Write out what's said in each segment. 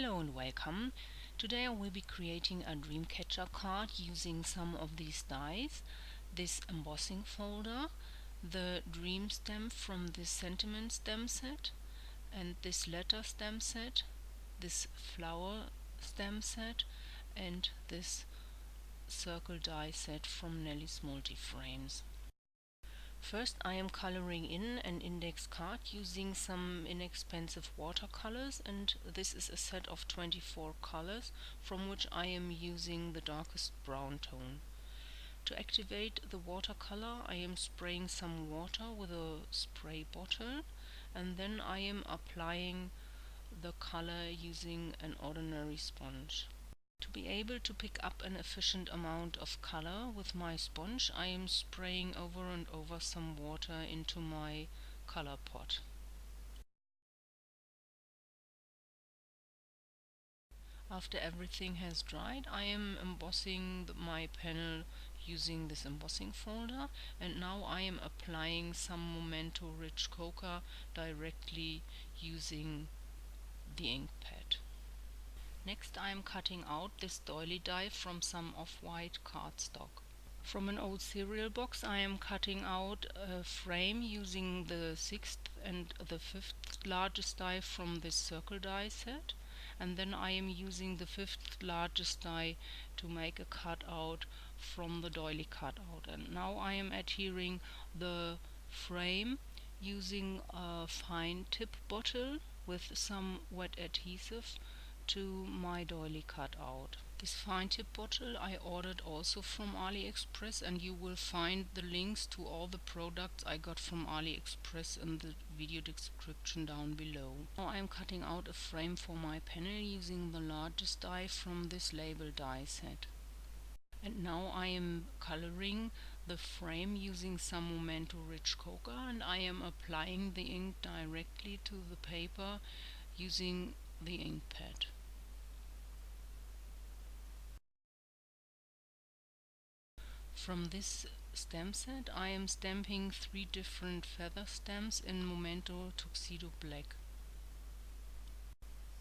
Hello and welcome. Today I will be creating a Dreamcatcher card using some of these dies, this embossing folder, the dream stem from this sentiment stem set, and this letter stem set, this flower stem set, and this circle die set from Nelly's Multiframes. First I am coloring in an index card using some inexpensive watercolors, and this is a set of 24 colors from which I am using the darkest brown tone. To activate the watercolor I am spraying some water with a spray bottle, and then I am applying the color using an ordinary sponge. To be able to pick up an efficient amount of color with my sponge, I am spraying over and over some water into my color pot. After everything has dried, I am embossing my panel using this embossing folder, and now I am applying some Memento Rich Coca directly using the ink pad. Next I am cutting out this doily die from some off-white cardstock. From an old cereal box I am cutting out a frame using the 6th and the 5th largest die from this circle die set, and then I am using the 5th largest die to make a cutout from the doily cutout. And now I am adhering the frame using a fine tip bottle with some wet adhesive to my doily cutout. This fine tip bottle I ordered also from AliExpress, and you will find the links to all the products I got from AliExpress in the video description down below. Now I am cutting out a frame for my panel using the largest die from this label die set. And now I am coloring the frame using some Memento Rich Coca, and I am applying the ink directly to the paper using the ink pad. From this stamp set I am stamping 3 different feather stamps in Memento Tuxedo Black.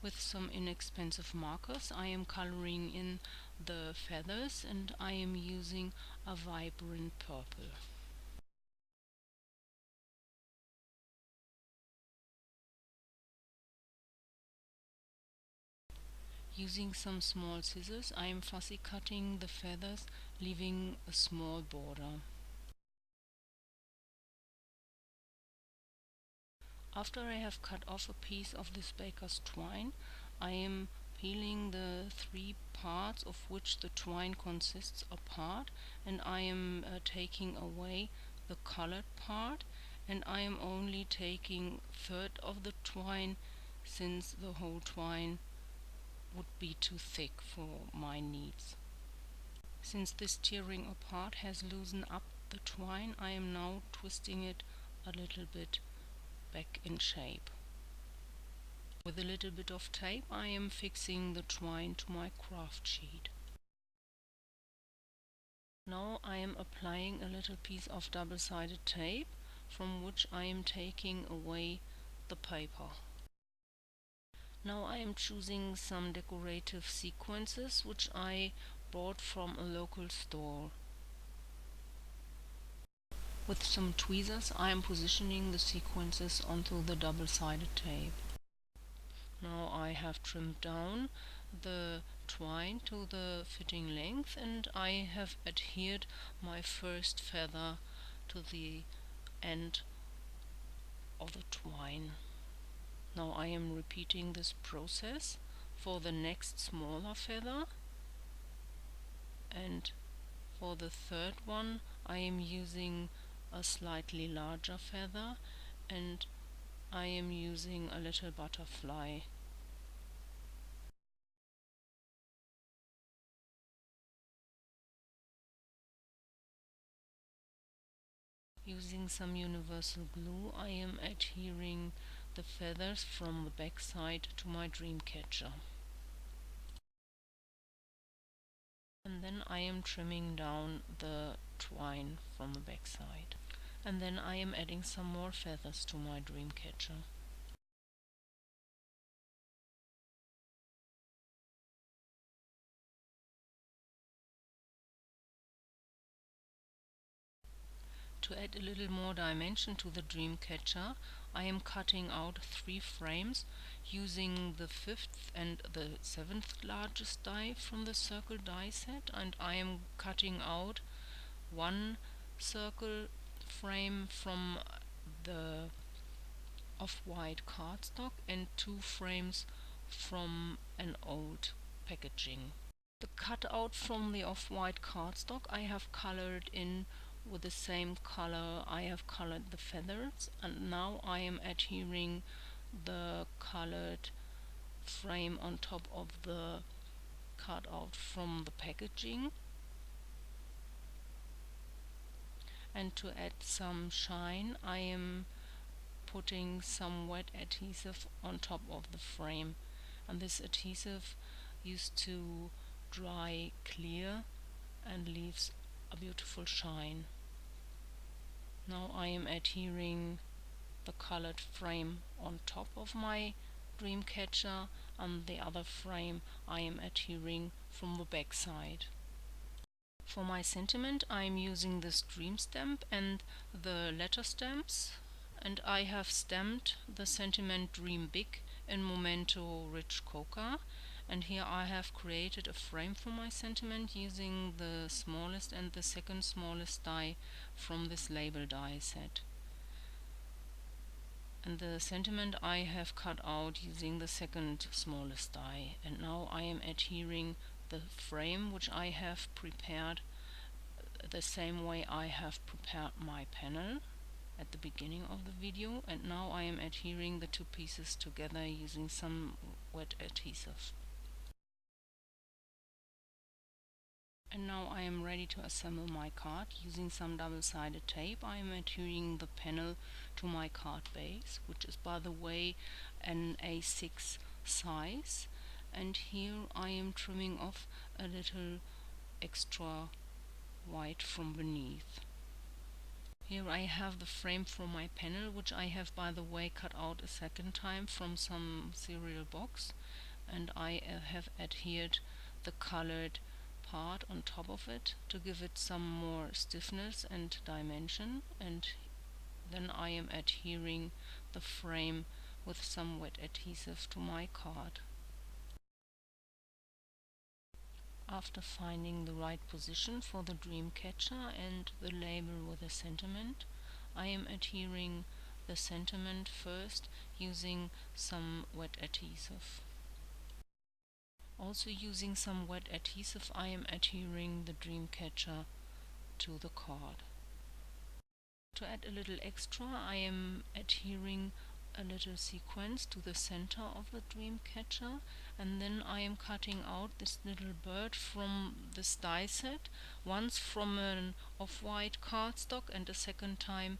With some inexpensive markers I am coloring in the feathers, and I am using a vibrant purple. Using some small scissors I am fussy cutting the feathers, leaving a small border. After I have cut off a piece of this baker's twine, I am peeling the 3 parts of which the twine consists apart, and I am taking away the colored part, and I am only taking 1/3 of the twine, since the whole twine would be too thick for my needs. Since this tearing apart has loosened up the twine, I am now twisting it a little bit back in shape. With a little bit of tape I am fixing the twine to my craft sheet. Now I am applying a little piece of double-sided tape, from which I am taking away the paper. Now I am choosing some decorative sequences which I bought from a local store. With some tweezers I am positioning the sequences onto the double-sided tape. Now I have trimmed down the twine to the fitting length, and I have adhered my first feather to the end of the twine. Now I am repeating this process for the next smaller feather, and for the 3rd one I am using a slightly larger feather, and I am using a little butterfly. Using some universal glue I am adhering the feathers from the back side to my dream catcher. And then I am trimming down the twine from the back side. And then I am adding some more feathers to my dream catcher. To add a little more dimension to the dream catcher, I am cutting out 3 frames using the 5th and the 7th largest die from the circle die set, and I am cutting out 1 circle frame from the off-white cardstock and 2 frames from an old packaging. The cutout from the off-white cardstock I have colored in with the same color I have colored the feathers, and now I am adhering the colored frame on top of the cutout from the packaging. And to add some shine, I am putting some wet adhesive on top of the frame, and this adhesive used to dry clear and leaves a beautiful shine. Now I am adhering the colored frame on top of my dream catcher, and the other frame I am adhering from the back side. For my sentiment I am using this dream stamp and the letter stamps, and I have stamped the sentiment Dream Big in Memento Rich Coca, and here I have created a frame for my sentiment using the smallest and the second smallest die from this label die set. And the sentiment I have cut out using the second smallest die, and now I am adhering the frame which I have prepared the same way I have prepared my panel at the beginning of the video, and now I am adhering the 2 pieces together using some wet adhesive. And now I am ready to assemble my card. Using some double-sided tape I am adhering the panel to my card base, which is by the way an A6 size, and here I am trimming off a little extra white from beneath. Here I have the frame for my panel, which I have by the way cut out a second time from some cereal box, and I have adhered the colored part on top of it to give it some more stiffness and dimension, and then I am adhering the frame with some wet adhesive to my card. After finding the right position for the dream catcher and the label with a sentiment, I am adhering the sentiment first using some wet adhesive. Also using some wet adhesive I am adhering the dream catcher to the card. To add a little extra I am adhering a little sequence to the center of the dream catcher, and then I am cutting out this little bird from this die set, once from an off-white cardstock and a second time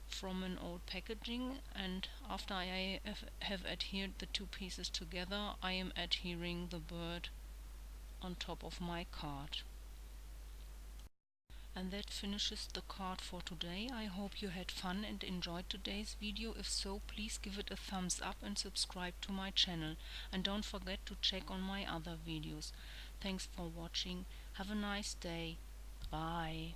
from an old packaging, and after I have adhered the 2 pieces together I am adhering the bird on top of my card. And that finishes the card for today. I hope you had fun and enjoyed today's video. If so, please give it a thumbs up and subscribe to my channel. And don't forget to check on my other videos. Thanks for watching. Have a nice day. Bye.